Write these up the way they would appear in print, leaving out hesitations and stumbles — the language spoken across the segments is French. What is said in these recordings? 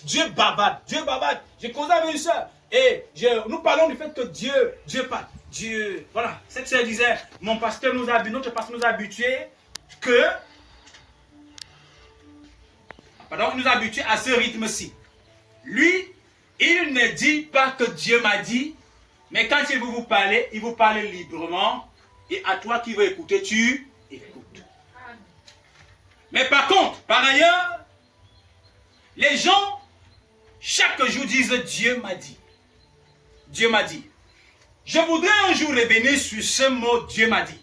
Dieu bavarde. Dieu bavarde. J'ai causé avec une soeur. Et nous parlons du fait que Dieu parle. Dieu, voilà. Cette soeur disait, notre pasteur nous a habitués que... Pardon, il nous a habitués à ce rythme-ci. Lui, il ne dit pas que Dieu m'a dit, mais quand il veut vous parler, il vous parle librement. Et à toi qui veux écouter, tu écoutes. Mais par contre, par ailleurs, les gens, chaque jour disent Dieu m'a dit. Dieu m'a dit. Je voudrais un jour revenir sur ce mot Dieu m'a dit.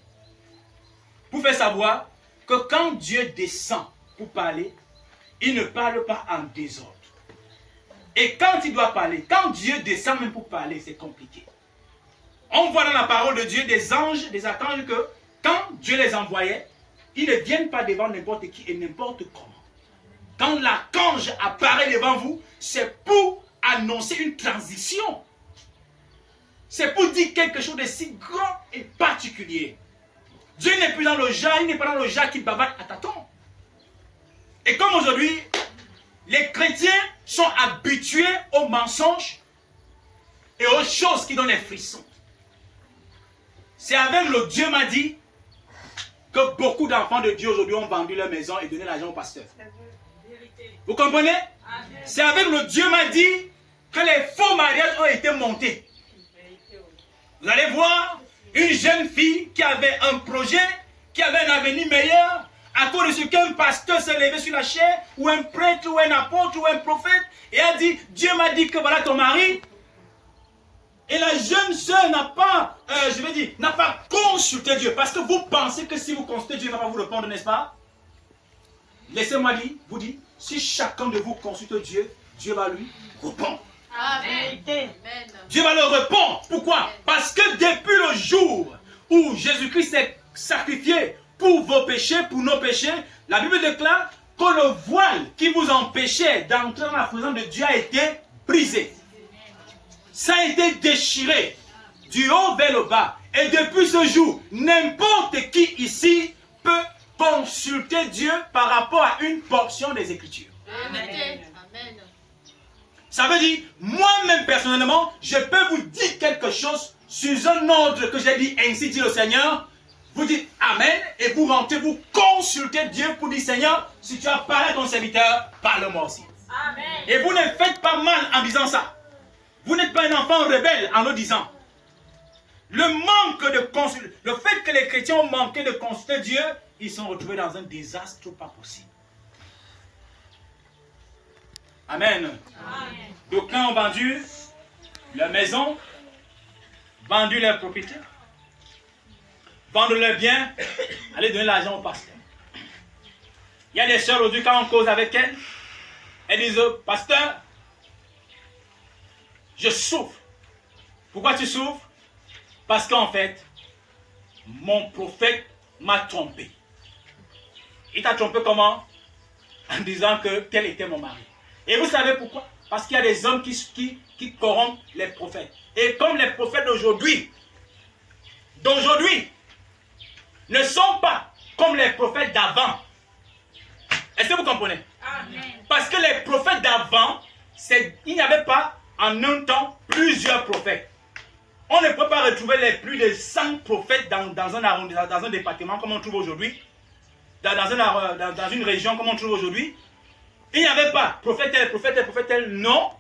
Pour faire savoir que quand Dieu descend pour parler, il ne parle pas en désordre. Et quand il doit parler, quand Dieu descend même pour parler, c'est compliqué. On voit dans la parole de Dieu des anges, des archanges que quand Dieu les envoyait, ils ne viennent pas devant n'importe qui et n'importe comment. Quand l'archange apparaît devant vous, c'est pour annoncer une transition. C'est pour dire quelque chose de si grand et particulier. Dieu n'est plus dans le genre, il n'est pas dans le genre qui bavarde à tâtons. Et comme aujourd'hui, les chrétiens sont habitués aux mensonges et aux choses qui donnent les frissons. C'est avec le Dieu m'a dit que beaucoup d'enfants de Dieu aujourd'hui ont vendu leur maison et donné l'argent au pasteur. Vous comprenez? C'est avec le Dieu m'a dit que les faux mariages ont été montés. Vous allez voir une jeune fille qui avait un projet, qui avait un avenir meilleur, à cause de ce qu'un pasteur s'est levé sur la chair, ou un prêtre, ou un apôtre, ou un prophète, et a dit, Dieu m'a dit que voilà ton mari. Et la jeune sœur n'a pas, n'a pas consulté Dieu. Parce que vous pensez que si vous consultez Dieu, il ne va pas vous répondre, n'est-ce pas? Laissez-moi vous dire, si chacun de vous consulte Dieu, Dieu va lui répondre. Amen. Dieu va leur répondre. Pourquoi? Parce que depuis le jour où Jésus-Christ s'est sacrifié pour vos péchés, pour nos péchés, la Bible déclare que le voile qui vous empêchait d'entrer dans la présence de Dieu a été brisé. Ça a été déchiré du haut vers le bas. Et depuis ce jour, n'importe qui ici peut consulter Dieu par rapport à une portion des Écritures. Amen. Ça veut dire, moi-même personnellement, je peux vous dire quelque chose sur un ordre que j'ai dit, ainsi dit le Seigneur. Vous dites Amen et vous rentrez, vous consultez Dieu pour dire Seigneur, si tu as parlé à ton serviteur, parle-moi aussi. Amen. Et vous ne faites pas mal en disant ça. Vous n'êtes pas un enfant rebelle en le disant. Le fait que les chrétiens ont manqué de consulter Dieu, ils sont retrouvés dans un désastre pas possible. Amen. Amen. D'aucuns ont vendu leur maison, vendu leur propriété, vendu leurs biens, aller donner l'argent au pasteur. Il y a des sœurs aujourd'hui, quand on cause avec elles, elles disent, pasteur, je souffre. Pourquoi tu souffres? Parce qu'en fait, mon prophète m'a trompé. Il t'a trompé comment? En disant que tel était mon mari. Et vous savez pourquoi? Parce qu'il y a des hommes qui corrompent les prophètes. Et comme les prophètes d'aujourd'hui ne sont pas comme les prophètes d'avant. Est-ce que vous comprenez? Amen. Parce que les prophètes d'avant, il n'y avait pas en un temps plusieurs prophètes. On ne peut pas retrouver les plus de 100 prophètes dans un département comme on trouve aujourd'hui, dans une région comme on trouve aujourd'hui. Il n'y avait pas prophète tel, non.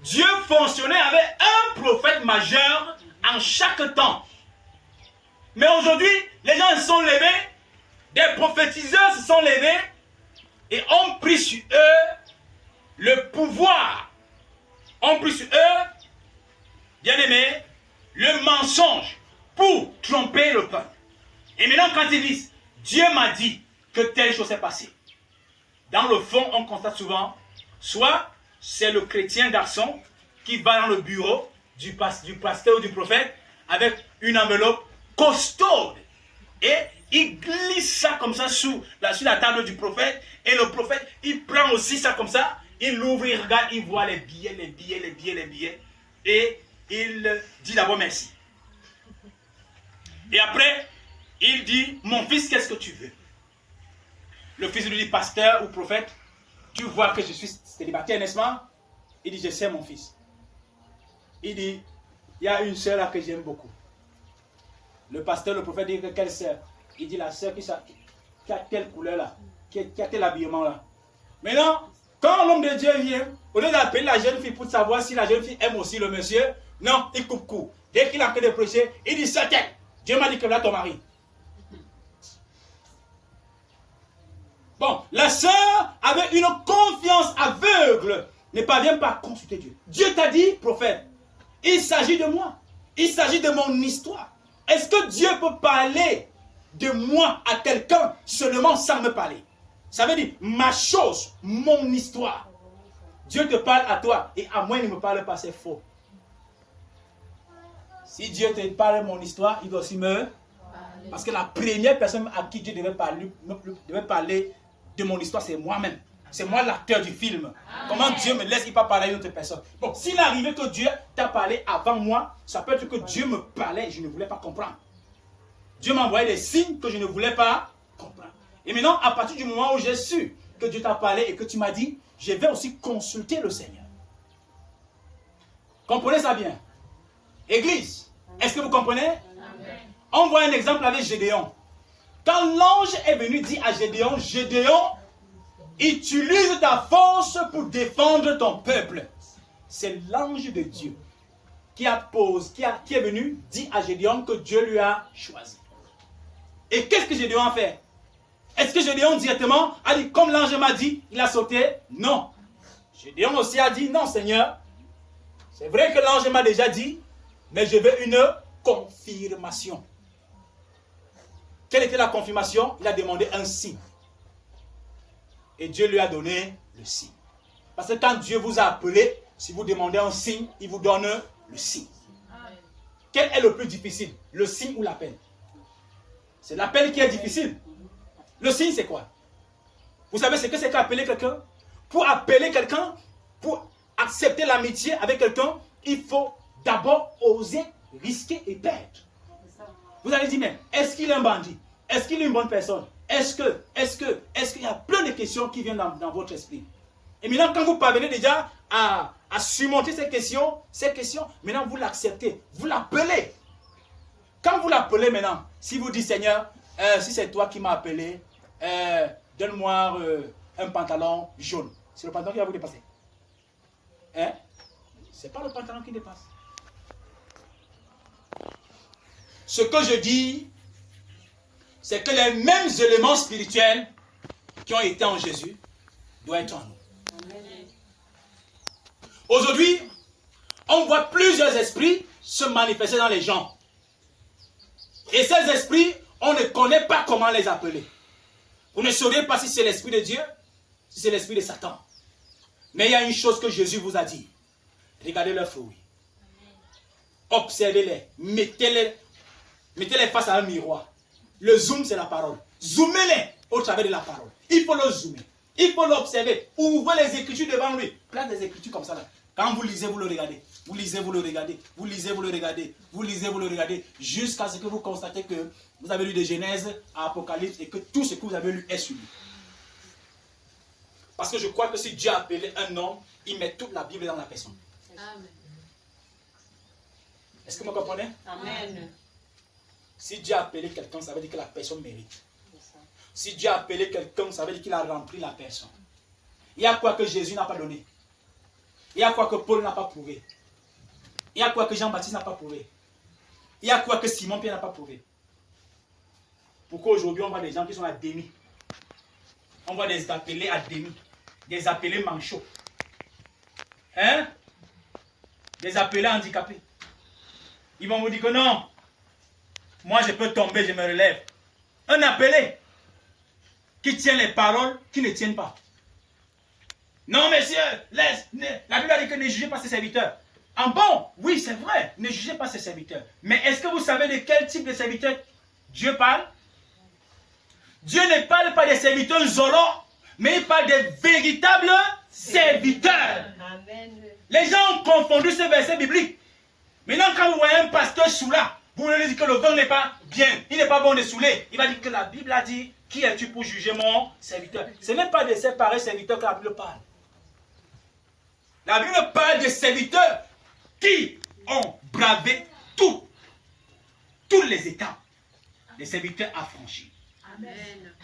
Dieu fonctionnait avec un prophète majeur en chaque temps. Mais aujourd'hui, les gens se sont levés, des prophétiseurs se sont levés et ont pris sur eux le pouvoir. Ont pris sur eux, bien aimé, le mensonge pour tromper le peuple. Et maintenant, quand ils disent, Dieu m'a dit que telle chose s'est passée. Dans le fond, on constate souvent, soit c'est le chrétien garçon qui va dans le bureau du pasteur ou du prophète avec une enveloppe costaude et il glisse ça comme ça sur la table du prophète et le prophète, il prend aussi ça comme ça, il l'ouvre, il regarde, il voit les billets et il dit d'abord merci. Et après, il dit, mon fils, qu'est-ce que tu veux? Le fils lui dit, pasteur ou prophète, tu vois que je suis célibataire, n'est-ce pas? Il dit, je sais mon fils. Il dit, il y a une sœur là que j'aime beaucoup. Le pasteur, le prophète dit que quelle sœur? Il dit, la sœur qui a telle couleur là, qui a tel habillement là. Maintenant, quand l'homme de Dieu vient, au lieu d'appeler la jeune fille pour savoir si la jeune fille aime aussi le monsieur, non, il coupe court. Dès qu'il a en train de prêcher, il dit, c'est elle. Dieu m'a dit que là ton mari. Bon, la sœur avait une confiance aveugle, ne parvient pas à consulter Dieu. Dieu t'a dit, prophète, il s'agit de moi. Il s'agit de mon histoire. Est-ce que Dieu peut parler de moi à quelqu'un seulement sans me parler? Ça veut dire, ma chose, mon histoire. Dieu te parle à toi et à moi il ne me parle pas, c'est faux. Si Dieu te parle de mon histoire, il doit aussi me... Parce que la première personne à qui Dieu devait parler de mon histoire, c'est moi-même. C'est moi l'acteur du film. Comment Dieu me laisse, il pas parler à une autre personne. Bon, s'il arrivait que Dieu t'a parlé avant moi, ça peut être que Dieu me parlait et je ne voulais pas comprendre. Dieu m'a envoyé des signes que je ne voulais pas comprendre. Et maintenant, à partir du moment où j'ai su que Dieu t'a parlé et que tu m'as dit, je vais aussi consulter le Seigneur. Comprenez ça bien. Église, est-ce que vous comprenez? Amen. On voit un exemple avec Gédéon. Quand l'ange est venu dire à Gédéon, Gédéon, utilise ta force pour défendre ton peuple. C'est l'ange de Dieu qui est venu dire à Gédéon que Dieu lui a choisi. Et qu'est-ce que Gédéon a fait? Est-ce que Gédéon directement a dit, comme l'ange m'a dit, il a sauté? Non. Gédéon aussi a dit, non Seigneur, c'est vrai que l'ange m'a déjà dit, mais je veux une confirmation. Quelle était la confirmation? Il a demandé un signe. Et Dieu lui a donné le signe. Parce que quand Dieu vous a appelé, si vous demandez un signe, il vous donne le signe. Quel est le plus difficile? Le signe ou l'appel? C'est l'appel qui est difficile. Le signe, c'est quoi? Vous savez ce que c'est qu'appeler quelqu'un? Pour appeler quelqu'un, pour accepter l'amitié avec quelqu'un, il faut d'abord oser risquer et perdre. Vous allez dire, mais est-ce qu'il est un bandit? Est-ce qu'il est une bonne personne? Est-ce qu'il y a plein de questions qui viennent dans votre esprit? Et maintenant, quand vous parvenez déjà à surmonter ces questions, maintenant vous l'acceptez, vous l'appelez. Quand vous l'appelez maintenant, si vous dites, Seigneur, si c'est toi qui m'as appelé, donne-moi un pantalon jaune. C'est le pantalon qui va vous dépasser. Hein? Ce n'est pas le pantalon qui dépasse. Ce que je dis, c'est que les mêmes éléments spirituels qui ont été en Jésus doivent être en nous. Aujourd'hui, on voit plusieurs esprits se manifester dans les gens. Et ces esprits, on ne connaît pas comment les appeler. Vous ne saurez pas si c'est l'esprit de Dieu, si c'est l'esprit de Satan. Mais il y a une chose que Jésus vous a dit. Regardez leurs fruits. Observez-les. Mettez-les face à un miroir. Le zoom, c'est la parole. Zoomez-les au travers de la parole. Il faut le zoomer. Il faut l'observer. Ouvrez les Écritures devant lui. Place des Écritures comme ça là. Quand vous lisez, vous le regardez. Vous lisez, vous le regardez. Vous lisez, vous le regardez. Vous lisez, vous le regardez. Jusqu'à ce que vous constatez que vous avez lu de Genèse à Apocalypse et que tout ce que vous avez lu est sur lui. Parce que je crois que si Dieu a appelé un homme, il met toute la Bible dans la personne. Amen. Est-ce que vous comprenez? Amen. Si Dieu a appelé quelqu'un, ça veut dire que la personne mérite. Si Dieu a appelé quelqu'un, ça veut dire qu'il a rempli la personne. Il y a quoi que Jésus n'a pas donné? Il y a quoi que Paul n'a pas prouvé? Il y a quoi que Jean-Baptiste n'a pas prouvé? Il y a quoi que Simon-Pierre n'a pas prouvé? Pourquoi aujourd'hui on voit des gens qui sont à demi? On voit des appelés à demi. Des appelés manchots. Hein? Des appelés handicapés. Ils vont vous dire que non. Moi je peux tomber, je me relève. Un appelé qui tient les paroles qui ne tiennent pas. Non, messieurs, la Bible a dit que ne jugez pas ses serviteurs. En bon, oui, c'est vrai, ne jugez pas ses serviteurs. Mais est-ce que vous savez de quel type de serviteur Dieu parle? Dieu ne parle pas des serviteurs zolos, mais il parle des véritables serviteurs. Amen. Les gens ont confondu ce verset biblique. Maintenant, quand vous voyez un pasteur saoulant, vous lui dites que le vin n'est pas bien, il n'est pas bon de saouler. Il va dire que la Bible a dit, qui es-tu pour juger mon serviteur? Ce n'est pas de ces pareils serviteurs que la Bible parle. La Bible parle des serviteurs qui ont bravé tous les étapes. Les serviteurs affranchis. Amen.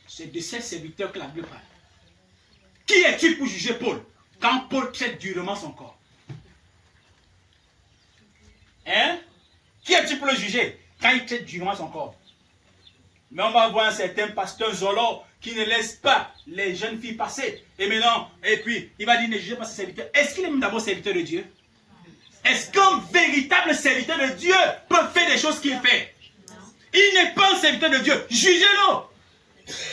C'est de ces serviteurs que la Bible parle. Qui es-tu pour juger Paul quand Paul traite durement son corps? Hein? Qui es-tu pour le juger quand il traite durement son corps? Mais on va voir un certain pasteur Zolo qui ne laisse pas les jeunes filles passer. Et maintenant, et puis, il va dire ne jugez pas ses serviteurs. Est-ce qu'il est même d'abord serviteur de Dieu? Est-ce qu'un véritable serviteur de Dieu peut faire des choses qu'il fait? Il n'est pas un serviteur de Dieu. Jugez-le.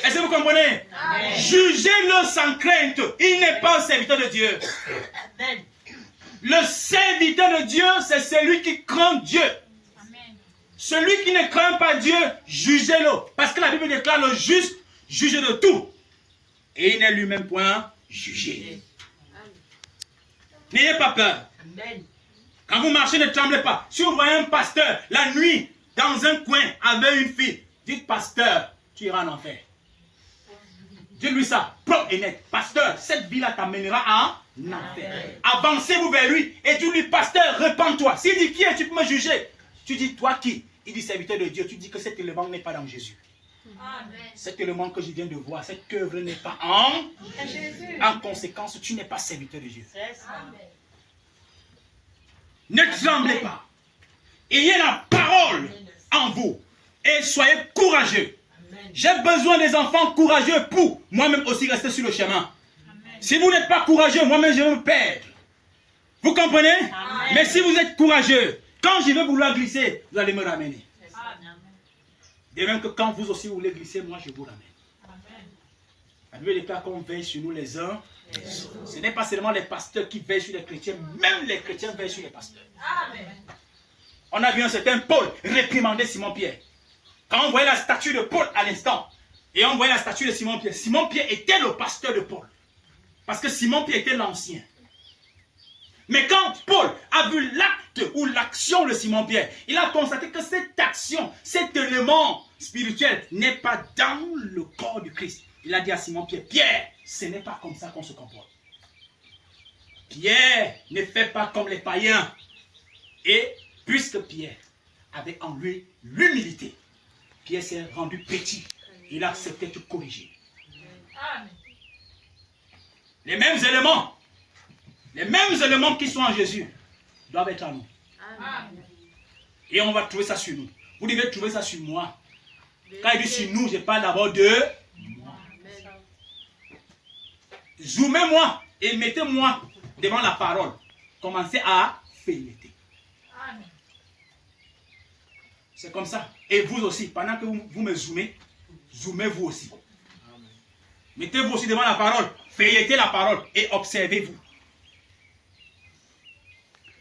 Est-ce que vous comprenez? Jugez-le sans crainte. Il n'est pas un serviteur de Dieu. Amen. Le serviteur de Dieu, c'est celui qui craint Dieu. Amen. Celui qui ne craint pas Dieu, jugez-le. Parce que la Bible déclare le juste, juge de tout. Et il n'est lui-même point jugé. N'ayez pas peur. Amen. Quand vous marchez, ne tremblez pas. Si vous voyez un pasteur la nuit dans un coin avec une fille, dites pasteur, tu iras en enfer. Dites-lui ça, propre et net. Pasteur, cette vie-là t'amènera en enfer. Avancez-vous vers lui et tu lui, pasteur, répands-toi. S'il dit qui est, tu peux me juger. Tu dis toi qui? Il dit serviteur de Dieu. Tu dis que cet élément n'est pas dans Jésus. Amen. Cet élément que je viens de voir, cette œuvre n'est pas en Jésus. En conséquence, tu n'es pas serviteur de Dieu. C'est ça. Ne tremblez pas. Ayez la parole en vous et soyez courageux. Amen. J'ai besoin des enfants courageux pour moi-même aussi rester sur le chemin. Amen. Si vous n'êtes pas courageux, moi-même je vais me perdre. Vous comprenez? Amen. Mais si vous êtes courageux, quand je vais vouloir glisser, vous allez me ramener. Amen. De même que quand vous aussi voulez glisser, moi je vous ramène. Amen. La Bible déclare qu'on veille sur nous les uns. Ce n'est pas seulement les pasteurs qui veillent sur les chrétiens, même les chrétiens veillent sur les pasteurs. Amen. On a vu un certain Paul réprimander Simon-Pierre. Quand on voyait la statue de Paul à l'instant, et on voyait la statue de Simon-Pierre était le pasteur de Paul. Parce que Simon-Pierre était l'ancien. Mais quand Paul a vu l'acte ou l'action de Simon-Pierre, il a constaté que cette action, cet élément spirituel n'est pas dans le corps du Christ. Il a dit à Simon-Pierre, Pierre, ce n'est pas comme ça qu'on se comporte. Pierre ne fait pas comme les païens. Et puisque Pierre avait en lui l'humilité, Pierre s'est rendu petit. Il a accepté de corriger. Amen. Les mêmes éléments qui sont en Jésus doivent être en nous. Amen. Et on va trouver ça sur nous. Vous devez trouver ça sur moi. Quand il dit sur nous, je parle d'abord de moi. Zoomez-moi et mettez-moi devant la parole. Commencez à feuilleter. Amen. C'est comme ça. Et vous aussi, pendant que vous me zoomez, zoomez-vous aussi. Mettez-vous aussi devant la parole, feuilletez la parole et observez-vous.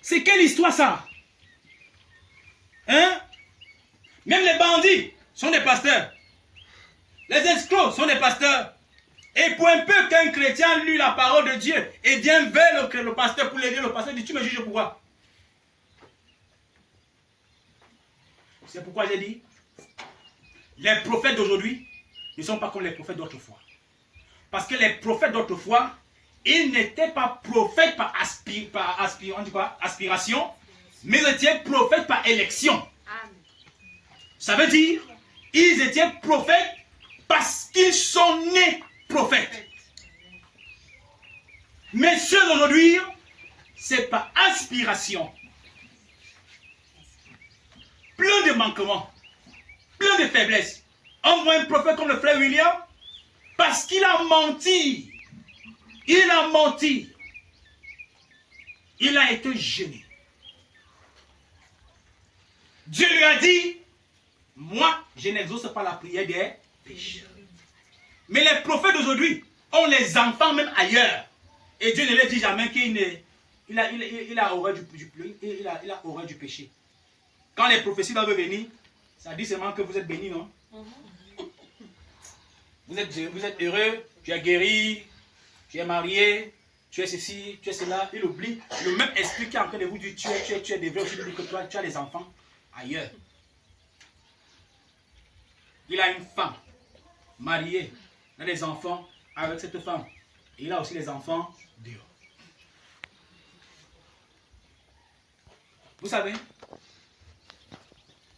C'est quelle histoire ça? Hein? Même les bandits sont des pasteurs. Les escrocs sont des pasteurs. Et pour un peu qu'un chrétien lit la parole de Dieu et vient vers le pasteur pour l'aider, le pasteur dit, tu me juges pourquoi? C'est pourquoi j'ai dit, les prophètes d'aujourd'hui ne sont pas comme les prophètes d'autrefois. Parce que les prophètes d'autrefois, ils n'étaient pas prophètes par aspiration, mais ils étaient prophètes par élection. Ça veut dire, ils étaient prophètes parce qu'ils sont nés prophètes. Mais ceux d'aujourd'hui, c'est par aspiration. Plein de manquements, plein de faiblesses. On voit un prophète comme le frère William, parce qu'il a menti. Il a menti. Il a été gêné. Dieu lui a dit, moi, je n'exauce pas la prière des pécheurs. Mais les prophètes d'aujourd'hui ont les enfants même ailleurs. Et Dieu ne leur dit jamais qu'il a horreur du péché. Quand les prophéties doivent venir, ça dit seulement que vous êtes bénis, non? Vous êtes heureux, tu es guéri, tu es marié, tu es ceci, tu es cela. Il oublie le même esprit qui est en train de vous dire tu es des vrais, aussi dit que toi, tu as les enfants ailleurs. Il a une femme mariée, il a des enfants avec cette femme. Et il a aussi les enfants dehors. Vous savez,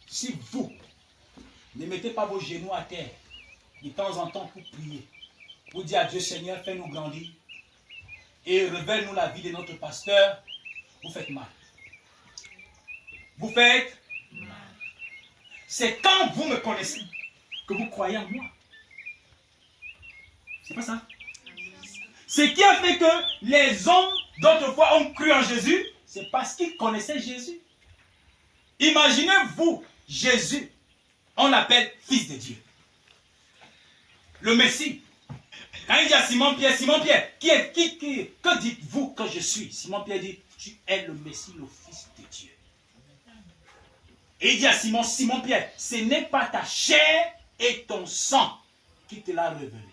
si vous ne mettez pas vos genoux à terre de temps en temps pour prier, pour dire à Dieu, Seigneur, fais-nous grandir et révèle-nous la vie de notre pasteur, vous faites mal. Vous faites mal. C'est quand vous me connaissez que vous croyez en moi. C'est pas ça? Ce qui a fait que les hommes d'autrefois ont cru en Jésus, c'est parce qu'ils connaissaient Jésus. Imaginez-vous, Jésus, on l'appelle Fils de Dieu. Le Messie. Quand il dit à Simon-Pierre, que dites-vous que je suis? Simon-Pierre dit, tu es le Messie, le Fils de Dieu. Et il dit à Simon-Pierre, ce n'est pas ta chair et ton sang qui te l'a révélé.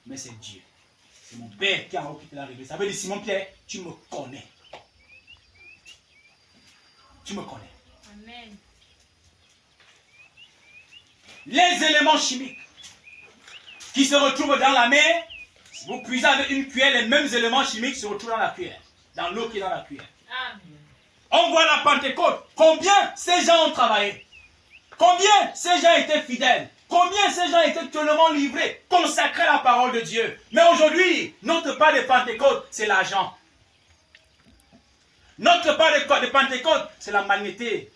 Mais c'est Dieu. C'est mon Père qui a qui te l'a révélé. Ça veut dire, Simon-Pierre, tu me connais. Tu me connais. Amen. Les éléments chimiques qui se retrouvent dans la mer, si vous puisez avec une cuillère, les mêmes éléments chimiques se retrouvent dans la cuillère, dans l'eau qui est dans la cuillère. Amen. On voit la Pentecôte. Combien ces gens ont travaillé? Combien ces gens étaient fidèles? Combien ces gens étaient totalement livrés, consacrés à la parole de Dieu? Mais aujourd'hui, notre part de Pentecôte, c'est l'argent. Notre part de Pentecôte, c'est la magnété.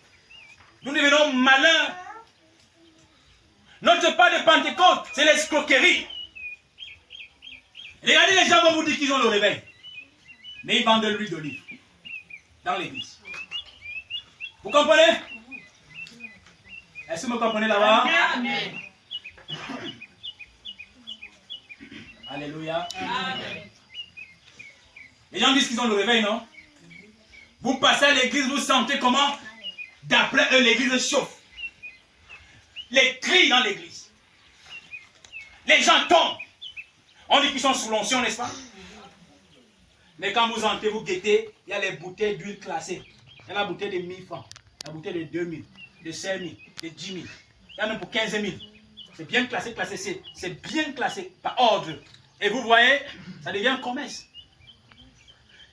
Nous devenons malins. Notre part de Pentecôte, c'est l'escroquerie. Regardez, les gens vont vous dire qu'ils ont le réveil. Mais ils vendent de l'huile d'olive dans l'église. Vous comprenez? Est-ce que vous me comprenez là-bas? Amen. Alléluia. Amen. Les gens disent qu'ils ont le réveil, non? Vous passez à l'église, vous sentez comment? D'après eux, l'église chauffe. Les cris dans l'église. Les gens tombent. On dit qu'ils sont sous l'onction, n'est-ce pas? Mais quand vous entrez, vous guettez, il y a les bouteilles d'huile classées. Il y a la bouteille de 1000 francs, la bouteille de 2000, de 5000, de 10 000. Il y en a même pour 15 000. C'est bien classé, c'est bien classé par ordre. Et vous voyez, ça devient un commerce.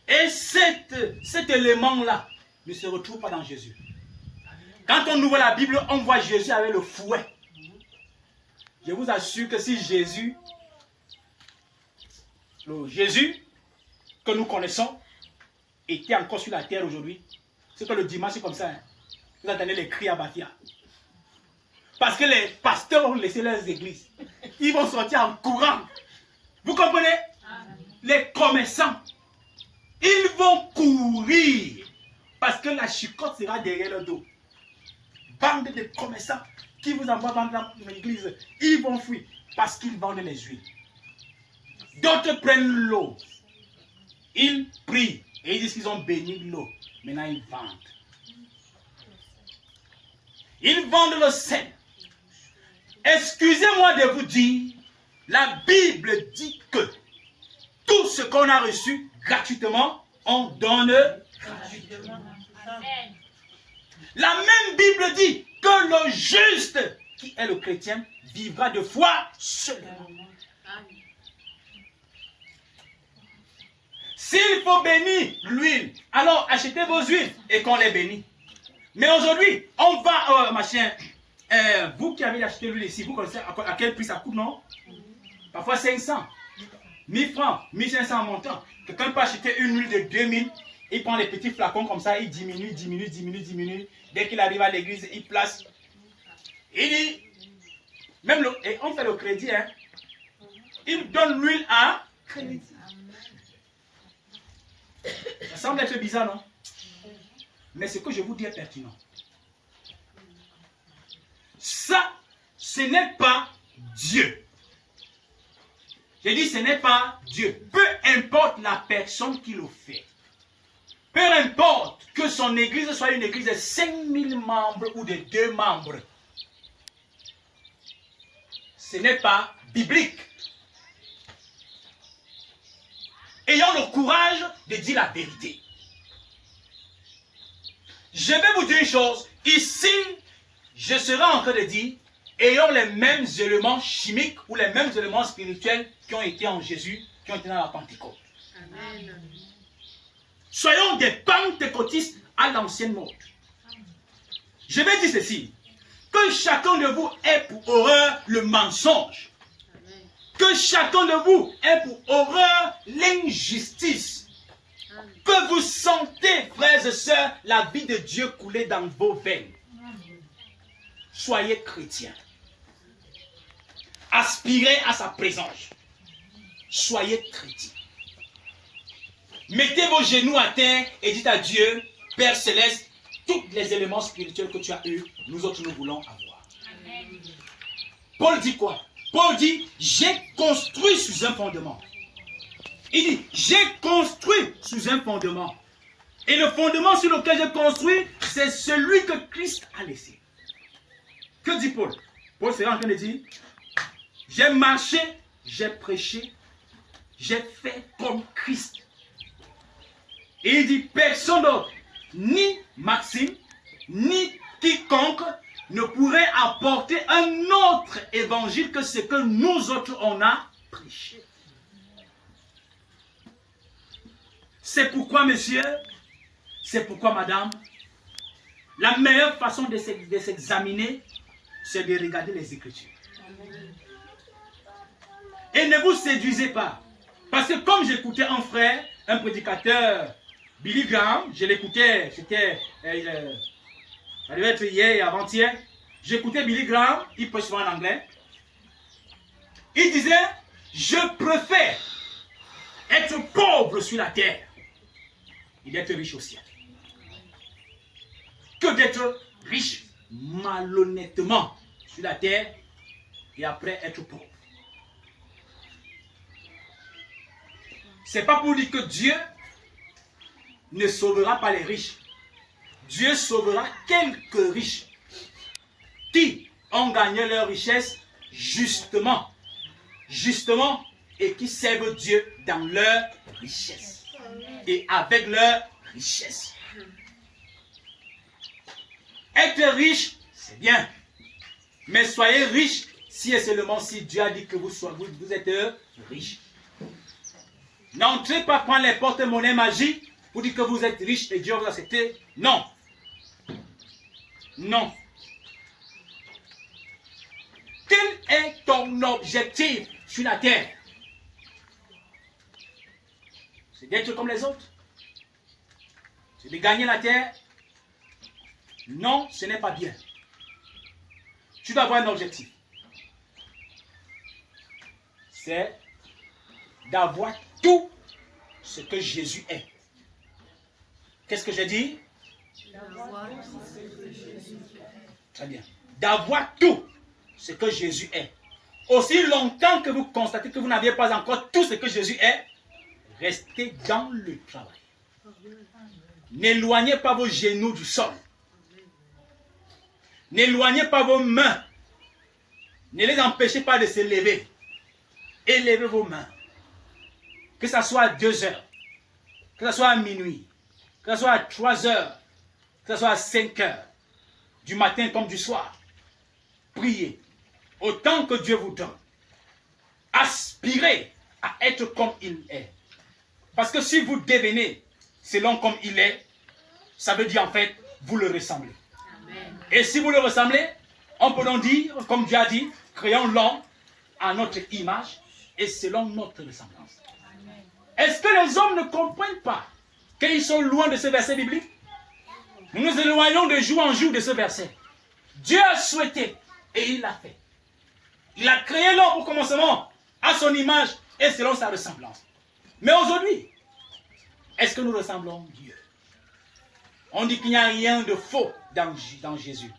Et cet élément-là ne se retrouve pas dans Jésus. Quand on ouvre la Bible, on voit Jésus avec le fouet. Je vous assure que si Jésus, le Jésus que nous connaissons, était encore sur la terre aujourd'hui, c'est que le dimanche c'est comme ça. Hein. Vous attendez les cris à Bafia. Parce que les pasteurs ont laissé leurs églises. Ils vont sortir en courant. Vous comprenez? Les commerçants, ils vont courir. Parce que la chicotte sera derrière leur dos. Bande de commerçants qui vous envoient vendre dans l'église, ils vont fuir parce qu'ils vendent les huiles. D'autres prennent l'eau. Ils prient et ils disent qu'ils ont béni l'eau. Maintenant ils vendent. Ils vendent le sel. Excusez-moi de vous dire, la Bible dit que tout ce qu'on a reçu gratuitement, on donne gratuitement. Amen. La même Bible dit que le juste, qui est le chrétien, vivra de foi seulement. S'il faut bénir l'huile, alors achetez vos huiles et qu'on les bénit. Mais aujourd'hui, on va, vous qui avez acheté l'huile ici, vous connaissez à quel prix ça coûte, non? Parfois 500, 1000 francs, 1500 en montant. Quelqu'un peut acheter une huile de 2000, il prend les petits flacons comme ça, il diminue. Dès qu'il arrive à l'église, il place. Il dit, même et on fait le crédit, hein. Il donne l'huile à crédit. Ça semble être bizarre, non? Mais ce que je vous dis est pertinent. Ça, ce n'est pas Dieu. J'ai dit, ce n'est pas Dieu. Peu importe la personne qui le fait. Peu importe que son église soit une église de 5000 membres ou de 2 membres. Ce n'est pas biblique. Ayons le courage de dire la vérité. Je vais vous dire une chose. Ici, je serai en train de dire, ayons les mêmes éléments chimiques ou les mêmes éléments spirituels qui ont été en Jésus, qui ont été dans la Pentecôte. Amen. Soyons des pentecôtistes à l'ancienne mode. Je vais dire ceci. Que chacun de vous ait pour horreur le mensonge. Que chacun de vous ait pour horreur l'injustice. Que vous sentez, frères et sœurs, la vie de Dieu couler dans vos veines. Soyez chrétiens. Aspirez à sa présence. Soyez chrétiens. Mettez vos genoux à terre et dites à Dieu, Père Céleste, tous les éléments spirituels que tu as eus, nous autres nous voulons avoir. Amen. Paul dit quoi? Paul dit, j'ai construit sous un fondement. Il dit, j'ai construit sous un fondement. Et le fondement sur lequel j'ai construit, c'est celui que Christ a laissé. Que dit Paul? Paul c'est en train de dire, j'ai marché, j'ai prêché, j'ai fait comme Christ. Et il dit, personne d'autre, ni Maxime, ni quiconque, ne pourrait apporter un autre évangile que ce que nous autres on a prêché. C'est pourquoi, messieurs, c'est pourquoi, madame, la meilleure façon de s'examiner, c'est de regarder les Écritures. Et ne vous séduisez pas. Parce que comme j'écoutais un frère, un prédicateur, Billy Graham, je l'écoutais, c'était, ça devait être hier et avant-hier, j'écoutais Billy Graham, il prêche souvent en anglais. Il disait, je préfère être pauvre sur la terre et d'être riche au ciel, que d'être riche malhonnêtement sur la terre et après être pauvre. C'est pas pour dire que Dieu ne sauvera pas les riches. Dieu sauvera quelques riches qui ont gagné leur richesse justement, et qui servent Dieu dans leur richesse et avec leur richesse. Être riche, c'est bien, mais soyez riche si et seulement si Dieu a dit que vous êtes riche. N'entrez pas prendre les porte-monnaies magiques pour dire que vous êtes riche et Dieu vous accepte. Non. Non. Quel est ton objectif sur la terre? C'est d'être comme les autres? C'est de gagner la terre? Non, ce n'est pas bien. Tu dois avoir un objectif. C'est d'avoir tout ce que Jésus est. Qu'est-ce que j'ai dit? Très bien. D'avoir tout ce que Jésus est. Aussi longtemps que vous constatez que vous n'aviez pas encore tout ce que Jésus est, restez dans le travail. N'éloignez pas vos genoux du sol. N'éloignez pas vos mains. Ne les empêchez pas de se lever. Élevez vos mains. Que ce soit à 2 heures, que ce soit à minuit, que ce soit à 3 heures, que ce soit à 5 heures, du matin comme du soir. Priez autant que Dieu vous donne. Aspirez à être comme il est. Parce que si vous devenez selon comme il est, ça veut dire en fait, vous le ressemblez. Amen. Et si vous le ressemblez, on peut donc dire, comme Dieu a dit, créons l'homme à notre image et selon notre ressemblance. Est-ce que les hommes ne comprennent pas qu'ils sont loin de ce verset biblique? Nous nous éloignons de jour en jour de ce verset. Dieu a souhaité et il l'a fait. Il a créé l'homme au commencement à son image et selon sa ressemblance. Mais aujourd'hui, est-ce que nous ressemblons à Dieu? On dit qu'il n'y a rien de faux dans Jésus.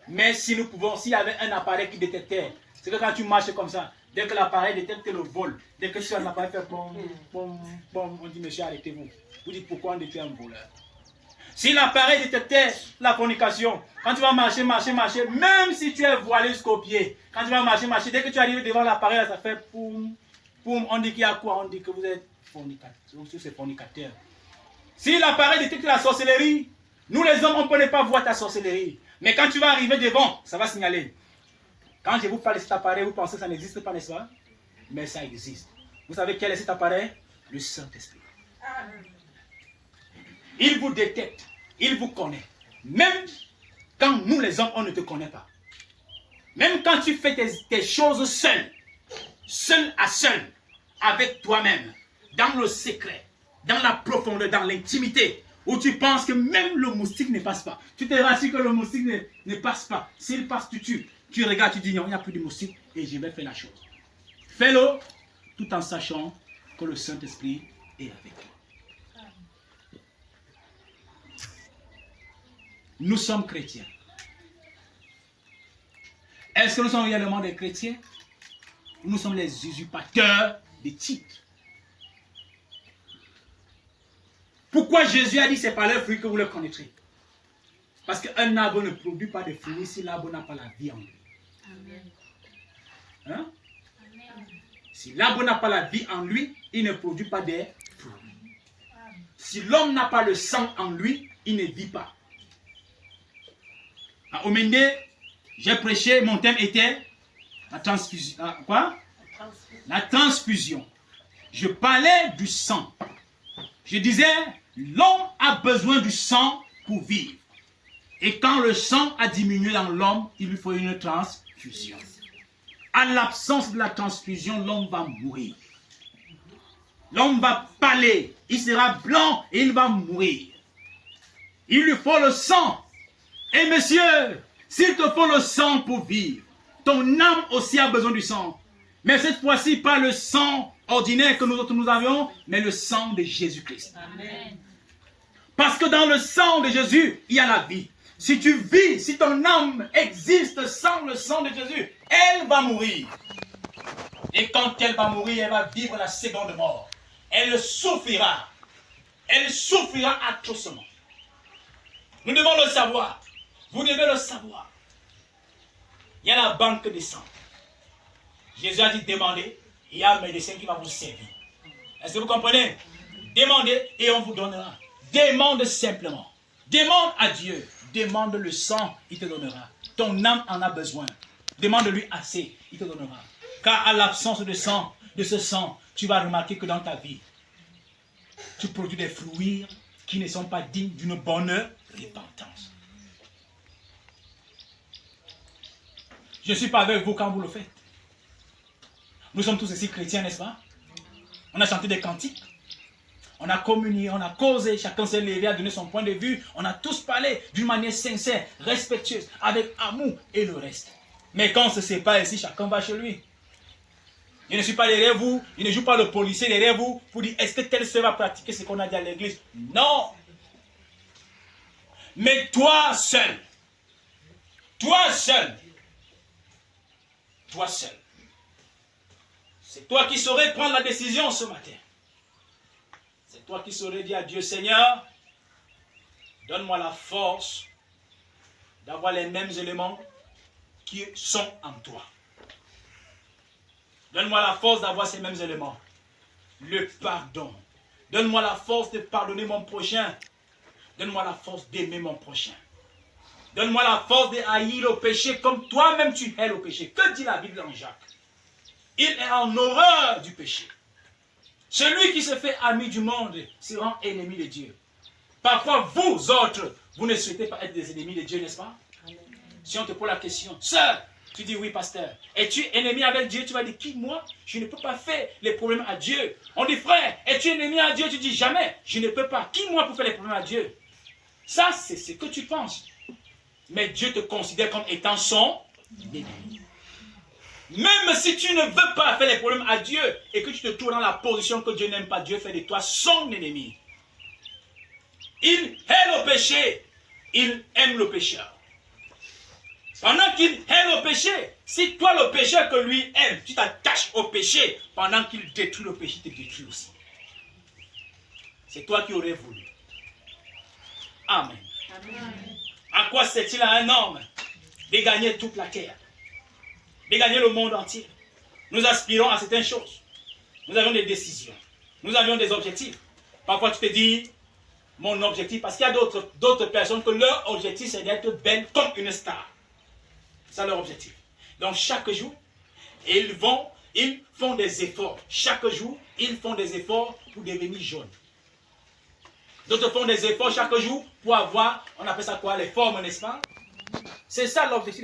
Mais si nous pouvons, s'il y avait un appareil qui détectait, c'est que quand tu marches comme ça, dès que l'appareil détecte le vol, dès que sur un appareil fait pom, pom, pom, on dit monsieur arrêtez-vous. Vous dites pourquoi on dit tu es un voleur. Si l'appareil détectait la fornication, quand tu vas marcher, même si tu es voilé jusqu'au pied, quand tu vas marcher, dès que tu arrives devant l'appareil, ça fait poum, poum, on dit qu'il y a quoi? On dit que vous êtes fornicateur. Si l'appareil détecte la sorcellerie, nous les hommes, on ne peut pas voir ta sorcellerie. Mais quand tu vas arriver devant, ça va signaler. Quand je vous parle de cet appareil, vous pensez que ça n'existe pas, n'est-ce pas? Mais ça existe. Vous savez quel est cet appareil? Le Saint-Esprit. Il vous détecte. Il vous connaît. Même quand nous les hommes, on ne te connaît pas. Même quand tu fais tes choses seul à seul, avec toi-même, dans le secret, dans la profondeur, dans l'intimité, où tu penses que même le moustique ne passe pas. Tu te rassures que le moustique ne passe pas. S'il passe, tu regardes, tu dis non, il n'y a plus de moustique et je vais faire la chose. Fais-le tout en sachant que le Saint-Esprit est avec toi. Nous sommes chrétiens. Est-ce que nous sommes réellement des chrétiens? Ou nous sommes les usurpateurs des titres? Pourquoi Jésus a dit c'est par leurs fruits que vous les connaîtrez? Parce qu'un arbre ne produit pas de fruits si l'arbre n'a pas la vie en lui. Amen. Hein? Amen. Si l'arbre n'a pas la vie en lui, il ne produit pas de fruits. Si l'homme n'a pas le sang en lui, il ne vit pas. À Omende, j'ai prêché, mon thème était la transfusion. Quoi? La transfusion. Je parlais du sang. Je disais, l'homme a besoin du sang pour vivre. Et quand le sang a diminué dans l'homme, il lui faut une transfusion. À l'absence de la transfusion, l'homme va mourir. L'homme va pâler, il sera blanc et il va mourir. Il lui faut le sang. Et monsieur, s'il te faut le sang pour vivre, ton âme aussi a besoin du sang. Mais cette fois-ci, pas le sang ordinaire que nous autres nous avions, mais le sang de Jésus-Christ. Amen. Parce que dans le sang de Jésus, il y a la vie. Si tu vis, si ton âme existe sans le sang de Jésus, elle va mourir. Et quand elle va mourir, elle va vivre la seconde mort. Elle souffrira. Elle souffrira atrocement. Nous devons le savoir. Vous devez le savoir. Il y a la banque des sangs. Jésus a dit demandez, il y a un médecin qui va vous servir. Est-ce que vous comprenez? Demandez et on vous donnera. Demande simplement. Demande à Dieu. Demande le sang, il te donnera. Ton âme en a besoin. Demande-lui assez, il te donnera. Car à l'absence de sang, de ce sang, tu vas remarquer que dans ta vie, tu produis des fruits qui ne sont pas dignes d'une bonne repentance. Je ne suis pas avec vous quand vous le faites. Nous sommes tous ici chrétiens, n'est-ce pas? On a chanté des cantiques. On a communié, on a causé, chacun s'est levé, a donné son point de vue. On a tous parlé d'une manière sincère, respectueuse, avec amour et le reste. Mais quand on se sépare ici, chacun va chez lui. Je ne suis pas derrière vous, je ne joue pas le policier derrière vous pour dire est-ce que tel sœur va pratiquer ce qu'on a dit à l'église? Non. Mais toi seul, c'est toi qui saurais prendre la décision ce matin. C'est toi qui saurais dire à Dieu, Seigneur, donne-moi la force d'avoir les mêmes éléments qui sont en toi. Donne-moi la force d'avoir ces mêmes éléments. Le pardon. Donne-moi la force de pardonner mon prochain. Donne-moi la force d'aimer mon prochain. Donne-moi la force de haïr le péché comme toi-même tu hais le péché. Que dit la Bible en Jacques? Il est en horreur du péché. Celui qui se fait ami du monde se rend ennemi de Dieu. Parfois, vous autres, vous ne souhaitez pas être des ennemis de Dieu, n'est-ce pas? Amen. Si on te pose la question, sœur, tu dis oui, pasteur. Es-tu ennemi avec Dieu? Tu vas dire, qui, moi? Je ne peux pas faire les problèmes à Dieu. On dit, frère, es-tu ennemi à Dieu? Tu dis, jamais. Je ne peux pas. Qui, moi, pour faire les problèmes à Dieu? Ça, c'est ce que tu penses. Mais Dieu te considère comme étant son ennemi. Même si tu ne veux pas faire les problèmes à Dieu et que tu te trouves dans la position que Dieu n'aime pas, Dieu fait de toi son ennemi. Il hait le péché, il aime le pécheur. Pendant qu'il hait le péché, si toi le pécheur que lui aime, tu t'attaches au péché, pendant qu'il détruit le péché, il te détruit aussi. C'est toi qui aurais voulu. Amen. Amen. À quoi sert-il à un homme de gagner toute la terre? De gagner le monde entier. Nous aspirons à certaines choses. Nous avons des décisions. Nous avions des objectifs. Parfois tu te dis, mon objectif, parce qu'il y a d'autres personnes que leur objectif c'est d'être belle comme une star. C'est ça leur objectif. Donc chaque jour, ils font des efforts. Chaque jour, ils font des efforts pour devenir jaunes. D'autres font des efforts chaque jour pour avoir, on appelle ça quoi, les formes, n'est-ce pas? C'est ça l'objectif.